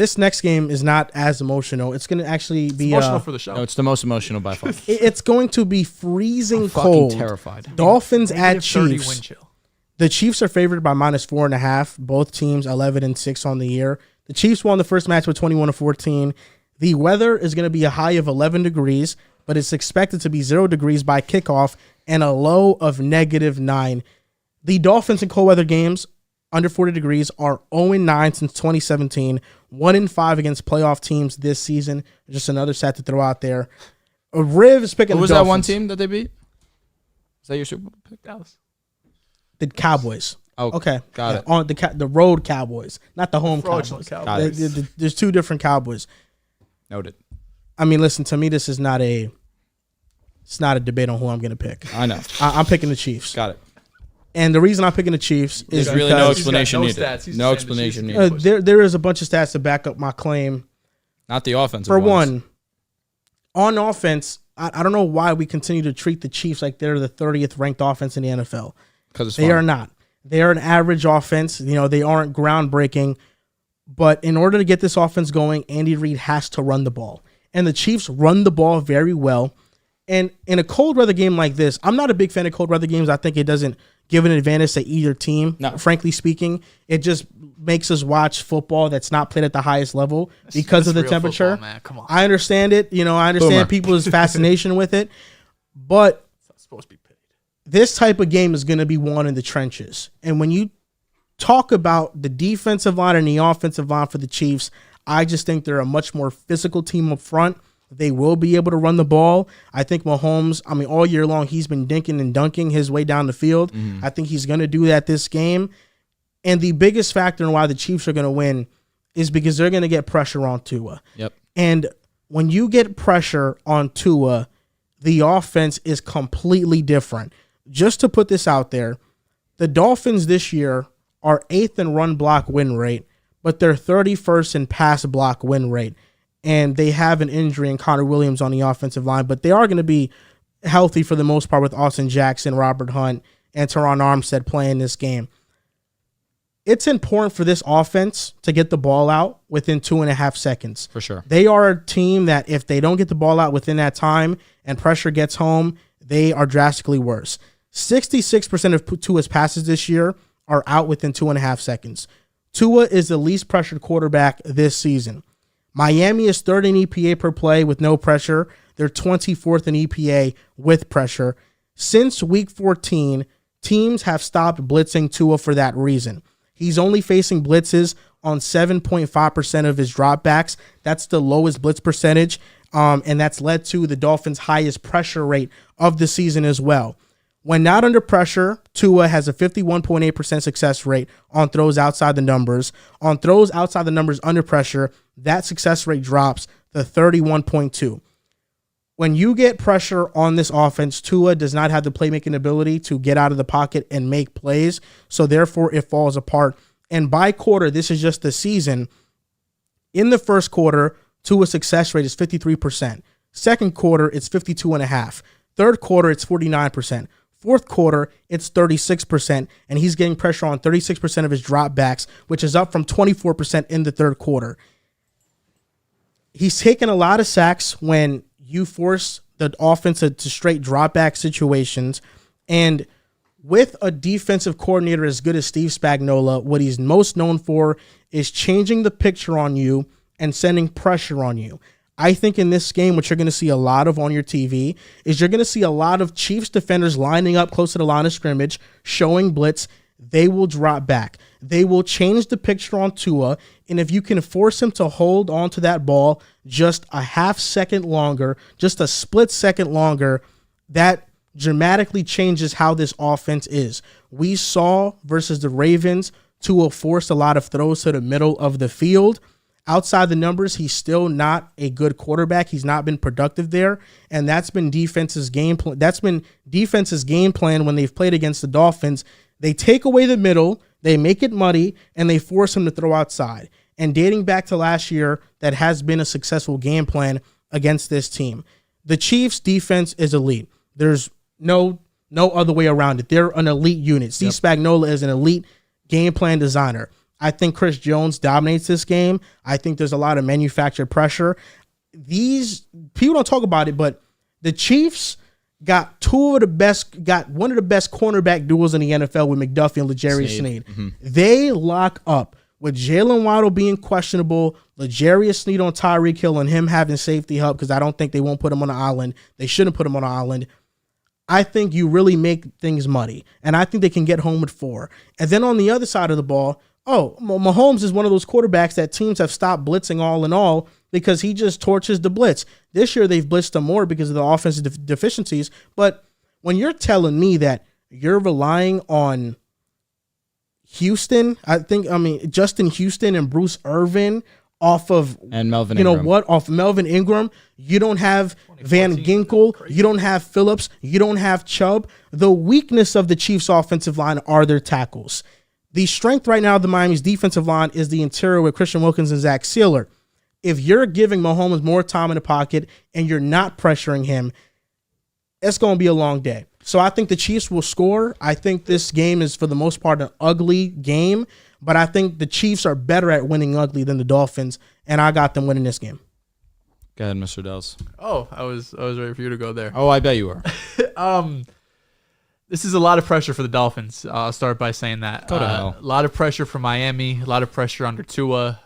This next game is not as emotional. It's going to actually be emotional for the show. No, it's the most emotional by far. It's going to be freezing fucking cold. Terrified. Dolphins at -30 Chiefs. wind chill. The Chiefs are favored by -4.5. Both teams 11-6 on the year. The Chiefs won the first match with 21-14. The weather is going to be a high of 11 degrees, but it's expected to be 0 degrees by kickoff and a low of -9. The Dolphins in cold weather games under 40 degrees are 0-9 since 2017, 1-5 against playoff teams this season. Just another stat to throw out there. Riv is picking Who the was Dolphins. that one team that they beat? Is that your Super Bowl pick? Dallas. The Cowboys. Oh, Okay. got it. On the road Cowboys, not the home Fraudulent Cowboys. Cowboys. There's two different Cowboys. Noted. I mean, listen, to me, this is not a debate on who I'm going to pick. I know. I'm picking the Chiefs. Got it. And the reason I'm picking the Chiefs is There's really no because explanation He's got no needed. stats. He's No just saying the explanation Chiefs needed. are there is a bunch of stats to back up my claim. Not the offensive For ones. one, on offense, I don't know why we continue to treat the Chiefs like they're the 30th ranked offense in the NFL. Because it's They fun. are not. They are an average offense. They aren't groundbreaking. But in order to get this offense going, Andy Reid has to run the ball. And the Chiefs run the ball very well. And in a cold weather game like this, I'm not a big fan of cold weather games. I think it doesn't give an advantage to either team, No. frankly speaking. It just makes us watch football that's not played at the highest level because of the real temperature. football, man. Come on. I understand it. I understand Boomer. people's fascination with it. But It's supposed to be paid. this type of game is going to be won in the trenches. And when you talk about the defensive line and the offensive line for the Chiefs, I just think they're a much more physical team up front. They will be able to run the ball. I think Mahomes, all year long, he's been dinking and dunking his way down the field. I think he's going to do that this game. And the biggest factor in why the Chiefs are going to win is because they're going to get pressure on Tua. Yep. And when you get pressure on Tua, the offense is completely different. Just to put this out there, the Dolphins this year are 8th in run block win rate, but they're 31st in pass block win rate. And they have an injury in Connor Williams on the offensive line, but they are going to be healthy for the most part with Austin Jackson, Robert Hunt, and Teron Armstead playing this game. It's important for this offense to get the ball out within 2.5 seconds. For sure. They are a team that if they don't get the ball out within that time and pressure gets home, they are drastically worse. 66% of Tua's passes this year are out within 2.5 seconds. Tua is the least pressured quarterback this season. Miami is 3rd in EPA per play with no pressure. They're 24th in EPA with pressure. Since week 14, teams have stopped blitzing Tua for that reason. He's only facing blitzes on 7.5% of his dropbacks. That's the lowest blitz percentage, and that's led to the Dolphins' highest pressure rate of the season as well. When not under pressure, Tua has a 51.8% success rate on throws outside the numbers. On throws outside the numbers under pressure, that success rate drops to 31.2. When you get pressure on this offense, Tua does not have the playmaking ability to get out of the pocket and make plays, so therefore it falls apart. And by quarter, this is just the season. In the first quarter, Tua's success rate is 53%. Second quarter, it's 52.5%. Third quarter, it's 49%. Fourth quarter, it's 36%, and he's getting pressure on 36% of his dropbacks, which is up from 24% in the third quarter. He's taken a lot of sacks when you force the offense to straight dropback situations, and with a defensive coordinator as good as Steve Spagnuolo, what he's most known for is changing the picture on you and sending pressure on you. I think in this game, what you're going to see a lot of on your TV is you're going to see a lot of Chiefs defenders lining up close to the line of scrimmage, showing blitz. They will drop back. They will change the picture on Tua, and if you can force him to hold on to that ball just a half second longer, just a split second longer, that dramatically changes how this offense is. We saw versus the Ravens, Tua forced a lot of throws to the middle of the field. Outside the numbers, he's still not a good quarterback. He's not been productive there, and that's been defense's game plan. That's been defense's game plan when they've played against the Dolphins. They take away the middle, they make it muddy, and they force him to throw outside. And dating back to last year, that has been a successful game plan against this team. The Chiefs' defense is elite. There's no other way around it. They're an elite unit. Steve Spagnuolo is an elite game plan designer. I think Chris Jones dominates this game. I think there's a lot of manufactured pressure. These people don't talk about it, but the Chiefs got one of the best cornerback duels in the NFL with McDuffie and L'Jarius Sneed. Mm-hmm. They lock up with Jalen Waddle being questionable, L'Jarius Sneed on Tyreek Hill, and him having safety help because I don't think they won't put him on the island. They shouldn't put him on the island. I think you really make things muddy, and I think they can get home with 4. And then on the other side of the ball, Mahomes is one of those quarterbacks that teams have stopped blitzing all in all because he just torches the blitz. This year they've blitzed him more because of the offensive deficiencies. But when you're telling me that you're relying on Justin Houston and Bruce Irvin off of Melvin Ingram. Off Melvin Ingram, you don't have Van Ginkel, you don't have Phillips, you don't have Chubb. The weakness of the Chiefs' offensive line are their tackles. The strength right now of the Miami's defensive line is the interior with Christian Wilkins and Zach Sealer. If you're giving Mahomes more time in the pocket and you're not pressuring him, it's going to be a long day. So I think the Chiefs will score. I think this game is, for the most part, an ugly game, but I think the Chiefs are better at winning ugly than the Dolphins, and I got them winning this game. Go ahead, Mr. Dehls. Oh, I was ready for you to go there. Oh, I bet you were. This is a lot of pressure for the Dolphins. I'll start by saying that. Go to hell. A lot of pressure for Miami, a lot of pressure under Tua.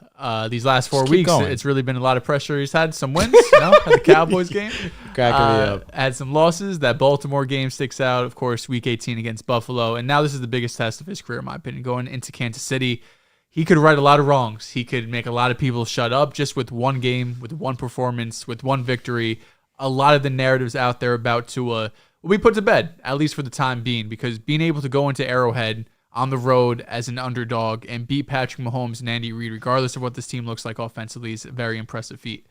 These last 4 Just weeks, going. it's really been a lot of pressure. He's had some wins, at the Cowboys game. Cracking me up. Had some losses. That Baltimore game sticks out, of course, Week 18 against Buffalo. And now this is the biggest test of his career, in my opinion, going into Kansas City. He could right a lot of wrongs. He could make a lot of people shut up just with one game, with one performance, with one victory. A lot of the narratives out there about Tua will be put to bed, at least for the time being, because being able to go into Arrowhead on the road as an underdog and beat Patrick Mahomes and Andy Reid, regardless of what this team looks like offensively, is a very impressive feat.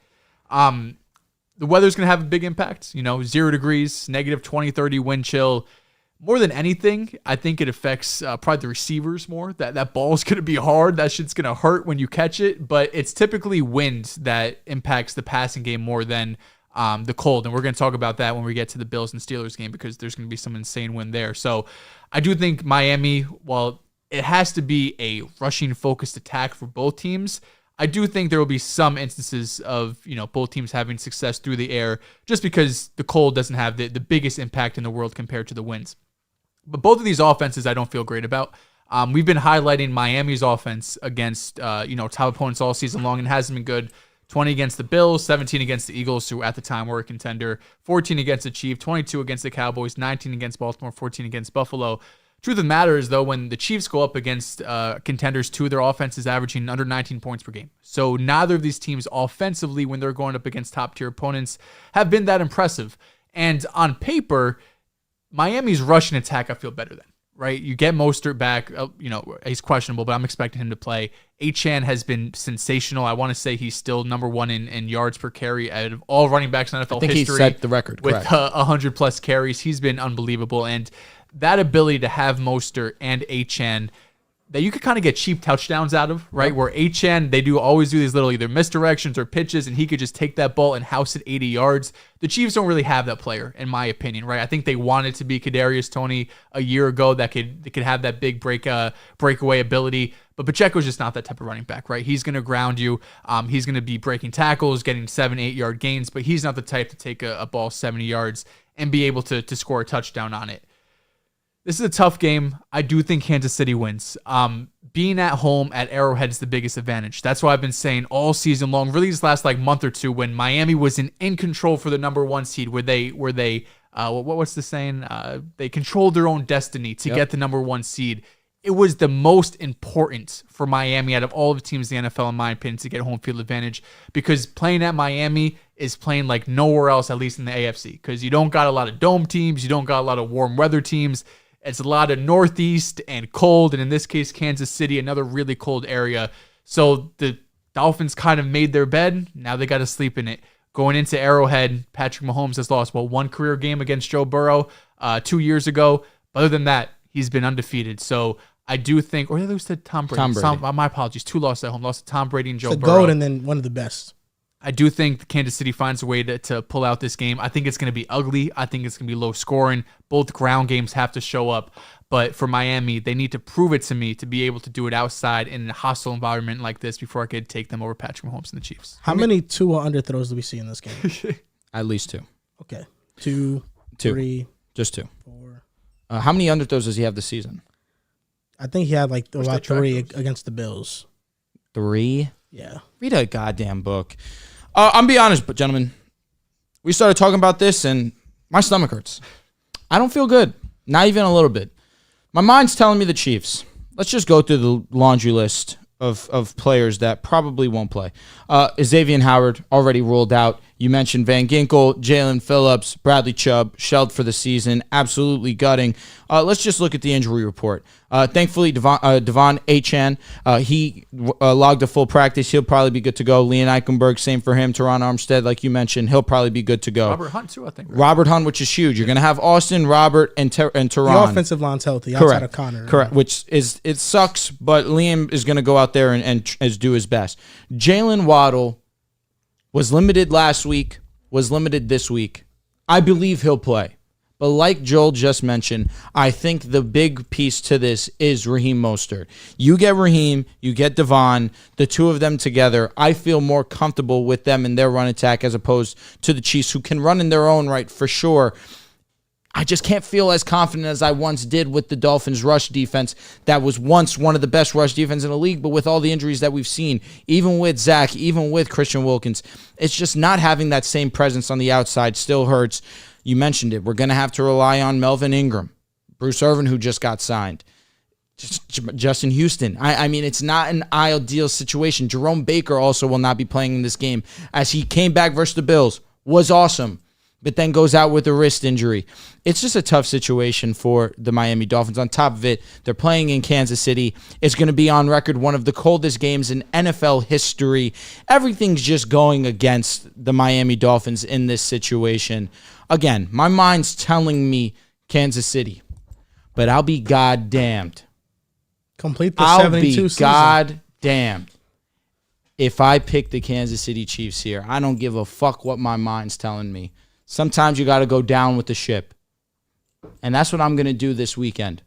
The weather's going to have a big impact. 0 degrees, negative 20, 30 wind chill. More than anything, I think it affects probably the receivers more. That ball's going to be hard. That shit's going to hurt when you catch it. But it's typically wind that impacts the passing game more than the cold. And we're going to talk about that when we get to the Bills and Steelers game because there's going to be some insane wind there. So I do think Miami, while it has to be a rushing focused attack for both teams, I do think there will be some instances of, both teams having success through the air just because the cold doesn't have the biggest impact in the world compared to the winds. But both of these offenses I don't feel great about. We've been highlighting Miami's offense against, top opponents all season long and hasn't been good. 20 against the Bills, 17 against the Eagles, who at the time were a contender, 14 against the Chiefs, 22 against the Cowboys, 19 against Baltimore, 14 against Buffalo. Truth of the matter is, though, when the Chiefs go up against contenders too, their offense is averaging under 19 points per game. So neither of these teams offensively, when they're going up against top-tier opponents, have been that impressive. And on paper, Miami's rushing attack, I feel better than. Right? You get Mostert back. He's questionable, but I'm expecting him to play. Achane has been sensational. I want to say he's still number 1 in yards per carry out of all running backs in NFL history. I think he set the record, with 100-plus carries. He's been unbelievable. And that ability to have Mostert and Achane that you could kind of get cheap touchdowns out of, right? Yep. Where Achane, they always do these little either misdirections or pitches, and he could just take that ball and house it 80 yards. The Chiefs don't really have that player, in my opinion, right? I think they wanted to be Kadarius Toney a year ago that could have that big breakaway ability, but Pacheco's just not that type of running back, right? He's going to ground you. He's going to be breaking tackles, getting 7-8 yard gains, but he's not the type to take a ball 70 yards and be able to score a touchdown on it. This is a tough game. I do think Kansas City wins. Being at home at Arrowhead is the biggest advantage. That's why I've been saying all season long, really this last month or two, when Miami was in control for the number 1 seed, where they what's the saying? They controlled their own destiny to get the number 1 seed. It was the most important for Miami out of all of the teams in the NFL, in my opinion, to get home field advantage, because playing at Miami is playing like nowhere else, at least in the AFC, because you don't got a lot of dome teams, you don't got a lot of warm weather teams. It's a lot of northeast and cold, and in this case, Kansas City, another really cold area. So the Dolphins kind of made their bed. Now they got to sleep in it. Going into Arrowhead, Patrick Mahomes has lost, 1 career game against Joe Burrow 2 years ago. But other than that, he's been undefeated. So I do think, or they lose to Tom Brady. My apologies. 2 losses at home. Lost to Tom Brady and Joe Burrow. GOAT and then one of the best. I do think Kansas City finds a way to pull out this game. I think it's going to be ugly. I think it's going to be low scoring. Both ground games have to show up. But for Miami, they need to prove it to me to be able to do it outside in a hostile environment like this before I could take them over Patrick Mahomes and the Chiefs. How many Tua underthrows do we see in this game? At least 2. Okay. 2, 3. Just 2. 4. How many underthrows does he have this season? I think he had like about 3 against the Bills. 3? Yeah. Read a goddamn book. I'm be honest, but gentlemen, we started talking about this and my stomach hurts. I don't feel good. Not even a little bit. My mind's telling me the Chiefs. Let's just go through the laundry list of players that probably won't play. Xavier Howard already ruled out. You mentioned Van Ginkel, Jalen Phillips, Bradley Chubb, shelled for the season. Absolutely gutting. Let's just look at the injury report. Thankfully, Devon Achane, he logged a full practice. He'll probably be good to go. Leon Eichenberg, same for him. Teron Armstead, like you mentioned, he'll probably be good to go. Robert Hunt, too, I think. Right? Robert Hunt, which is huge. You're going to have Austin, Robert, and Teron. The offensive line's healthy outside of Connor. Correct, which is, it sucks, but Liam is going to go out there and do his best. Jalen Waddle was limited last week, was limited this week. I believe he'll play. But like Joel just mentioned, I think the big piece to this is Raheem Mostert. You get Raheem, you get Devon, the two of them together. I feel more comfortable with them in their run attack as opposed to the Chiefs, who can run in their own right for sure. I just can't feel as confident as I once did with the Dolphins' rush defense. That was once one of the best rush defense in the league, but with all the injuries that we've seen, even with Zach, even with Christian Wilkins, it's just not having that same presence on the outside still hurts. You mentioned it. We're going to have to rely on Melvin Ingram, Bruce Irvin, who just got signed, Justin Houston. I mean, it's not an ideal situation. Jerome Baker also will not be playing in this game, as he came back versus the Bills, was awesome, but then goes out with a wrist injury. It's just a tough situation for the Miami Dolphins. On top of it, they're playing in Kansas City. It's going to be on record one of the coldest games in NFL history. Everything's just going against the Miami Dolphins in this situation. Again, my mind's telling me Kansas City, but I'll be goddamned. Complete the 72 season. Goddamned if I pick the Kansas City Chiefs here. I don't give a fuck what my mind's telling me. Sometimes you got to go down with the ship. And that's what I'm going to do this weekend.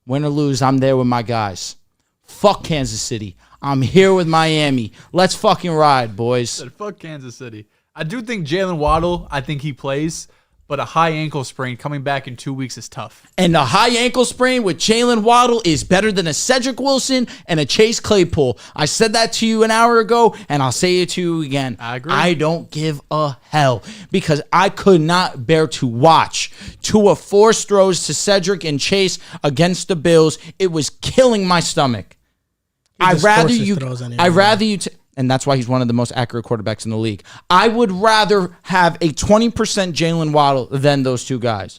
Win or lose, I'm there with my guys. Fuck Kansas City. I'm here with Miami. Let's fucking ride, boys. Fuck Kansas City. I do think Jalen Waddle, I think he plays, but a high ankle sprain coming back in 2 weeks is tough. And a high ankle sprain with Jalen Waddle is better than a Cedric Wilson and a Chase Claypool. I said that to you an hour ago, and I'll say it to you again. I agree. I don't give a hell, because I could not bear to watch Tua force throws to Cedric and Chase against the Bills. It was killing my stomach. I'd rather you and that's why he's one of the most accurate quarterbacks in the league. I would rather have a 20% Jalen Waddle than those two guys.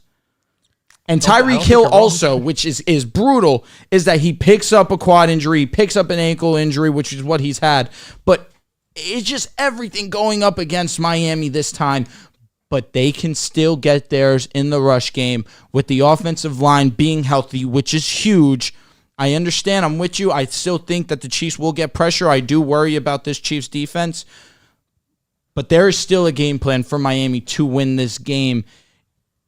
And Tyreek Hill also, which is brutal, is that he picks up a quad injury, picks up an ankle injury, which is what he's had. But it's just everything going up against Miami this time. But they can still get theirs in the rush game with the offensive line being healthy, which is huge. I understand. I'm with you. I still think that the Chiefs will get pressure. I do worry about this Chiefs defense. But there is still a game plan for Miami to win this game.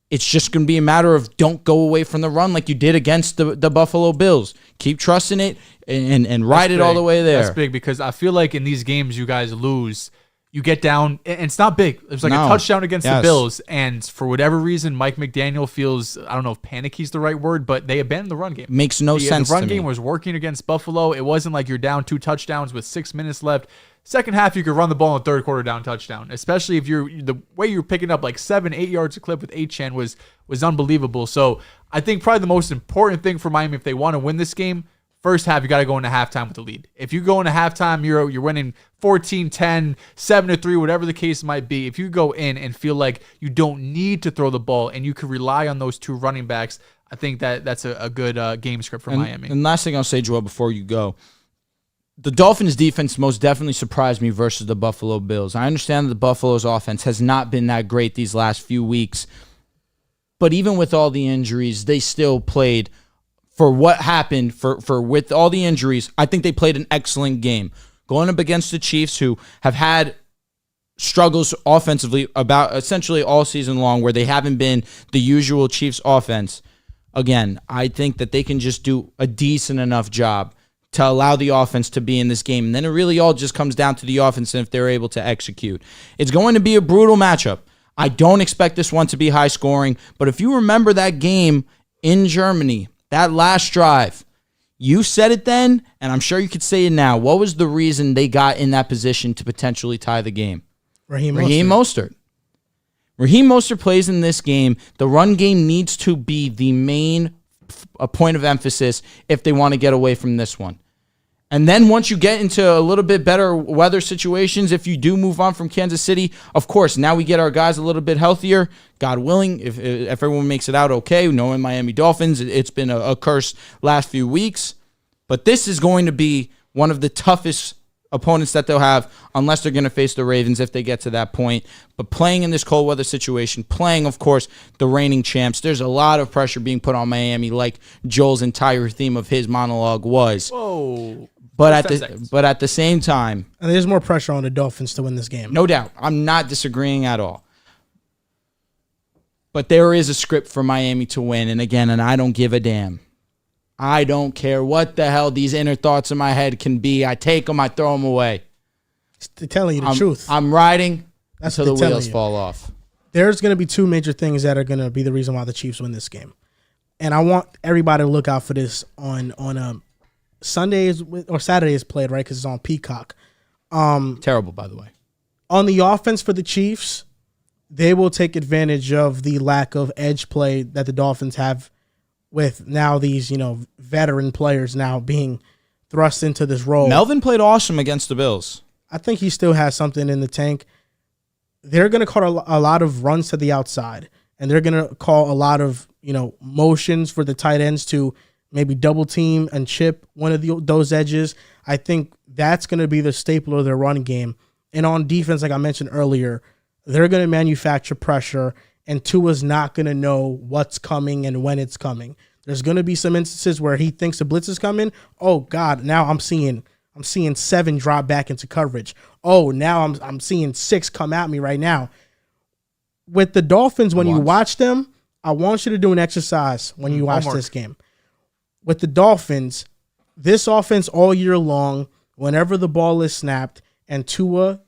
It's just going to be a matter of don't go away from the run like you did against the Buffalo Bills. Keep trusting it and ride it all the way there. That's big, because I feel like in these games you guys lose. You get down, and it's not big. It's like a touchdown against the Bills, and for whatever reason, Mike McDaniel feels, I don't know if panicky's the right word, but they abandoned the run game. Makes no sense to me. The run game was working against Buffalo. It wasn't like you're down 2 touchdowns with 6 minutes left. Second half, you could run the ball in the third quarter down touchdown, especially if the way you're picking up like 7-8 yards a clip with Achane was unbelievable. So I think probably the most important thing for Miami, if they want to win this game, first half, you got to go into halftime with the lead. If you go into halftime, you're winning 14-10, 7-3, whatever the case might be. If you go in and feel like you don't need to throw the ball and you can rely on those 2 running backs, I think that's a good game script for Miami. And last thing I'll say, Joel, before you go, the Dolphins' defense most definitely surprised me versus the Buffalo Bills. I understand that the Buffalo's offense has not been that great these last few weeks, but even with all the injuries, they still played. For what happened, for with all the injuries, I think they played an excellent game. Going up against the Chiefs, who have had struggles offensively about essentially all season long, where they haven't been the usual Chiefs offense. Again, I think that they can just do a decent enough job to allow the offense to be in this game. And then it really all just comes down to the offense and if they're able to execute. It's going to be a brutal matchup. I don't expect this one to be high scoring, but if you remember that game in Germany, that last drive, you said it then, and I'm sure you could say it now. What was the reason they got in that position to potentially tie the game? Raheem Mostert. Raheem Mostert plays in this game. The run game needs to be the main point of emphasis if they want to get away from this one. And then once you get into a little bit better weather situations, if you do move on from Kansas City, of course, now we get our guys a little bit healthier. God willing, if everyone makes it out okay, knowing Miami Dolphins, it's been a curse last few weeks. But this is going to be one of the toughest opponents that they'll have unless they're going to face the Ravens if they get to that point. But playing in this cold weather situation, playing, of course, the reigning champs, there's a lot of pressure being put on Miami, like Joel's entire theme of his monologue was. Whoa. But at the same time, and there's more pressure on the Dolphins to win this game. No doubt. I'm not disagreeing at all. But there is a script for Miami to win, and I don't give a damn. I don't care what the hell these inner thoughts in my head can be. I take them, I throw them away. They're telling you the truth. I'm riding until the wheels fall off. There's going to be two major things that are going to be the reason why the Chiefs win this game. And I want everybody to look out for this on Sundays or Saturdays played, right? Because it's on Peacock. Terrible, by the way. On the offense for the Chiefs, they will take advantage of the lack of edge play that the Dolphins have with now these, veteran players now being thrust into this role. Melvin played awesome against the Bills. I think he still has something in the tank. They're going to call a lot of runs to the outside, and they're going to call a lot of, motions for the tight ends to maybe double team and chip one of those edges. I think that's going to be the staple of their run game. And on defense, like I mentioned earlier, they're going to manufacture pressure, and Tua's not going to know what's coming and when it's coming. There's going to be some instances where he thinks the blitz is coming. Oh God, now I'm seeing 7 drop back into coverage. Oh, now I'm seeing 6 come at me right now. With the Dolphins, when you watch them, I want you to do an exercise when you watch this game. With the Dolphins, this offense all year long, whenever the ball is snapped and Tua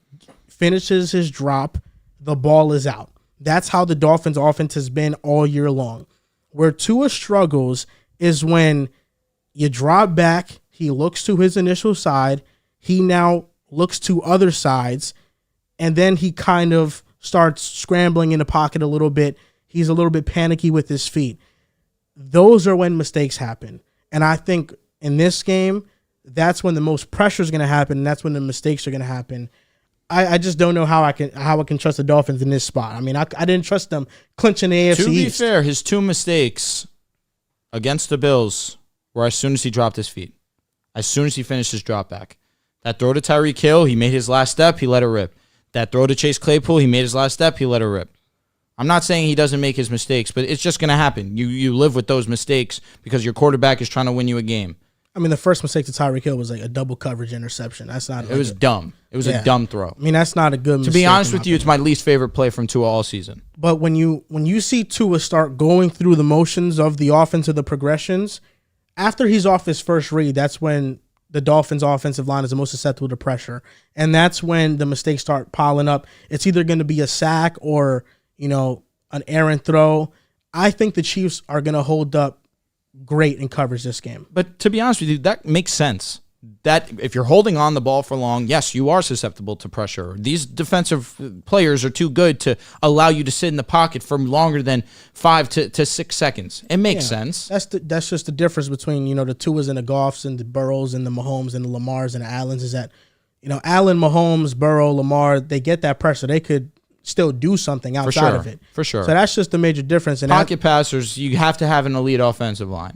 finishes his drop, the ball is out. That's how the Dolphins offense has been all year long. Where Tua struggles is when you drop back, he looks to his initial side, he now looks to other sides, and then he kind of starts scrambling in the pocket a little bit. He's a little bit panicky with his feet. Those are when mistakes happen. And I think in this game, that's when the most pressure is going to happen, and that's when the mistakes are going to happen. I just don't know how I can trust the Dolphins in this spot. I mean, I didn't trust them clinching the AFC East. To be fair, his 2 mistakes against the Bills were as soon as he dropped his feet, as soon as he finished his drop back. That throw to Tyreek Hill, he made his last step, he let it rip. That throw to Chase Claypool, he made his last step, he let it rip. I'm not saying he doesn't make his mistakes, but it's just going to happen. You live with those mistakes because your quarterback is trying to win you a game. I mean, the first mistake to Tyreek Hill was like a double coverage interception. That's not. It was dumb. It was a dumb throw. I mean, that's not a good mistake. To be honest with you, it's my least favorite play from Tua all season. But when you see Tua start going through the motions of the offense, of the progressions, after he's off his first read, that's when the Dolphins' offensive line is the most susceptible to pressure, and that's when the mistakes start piling up. It's either going to be a sack or an errant throw. I think the Chiefs are going to hold up great in coverage this game. But to be honest with you, that makes sense. That if you're holding on the ball for long, yes, you are susceptible to pressure. These defensive players are too good to allow you to sit in the pocket for longer than 5 to 6 seconds. It makes sense. That's just the difference between the Tuas and the Goffs and the Burrows and the Mahomes and the Lamars and the Allens is that Allen, Mahomes, Burrow, Lamar, they get that pressure. They could still do something outside of it. For sure. So that's just the major difference. And pocket passers, you have to have an elite offensive line.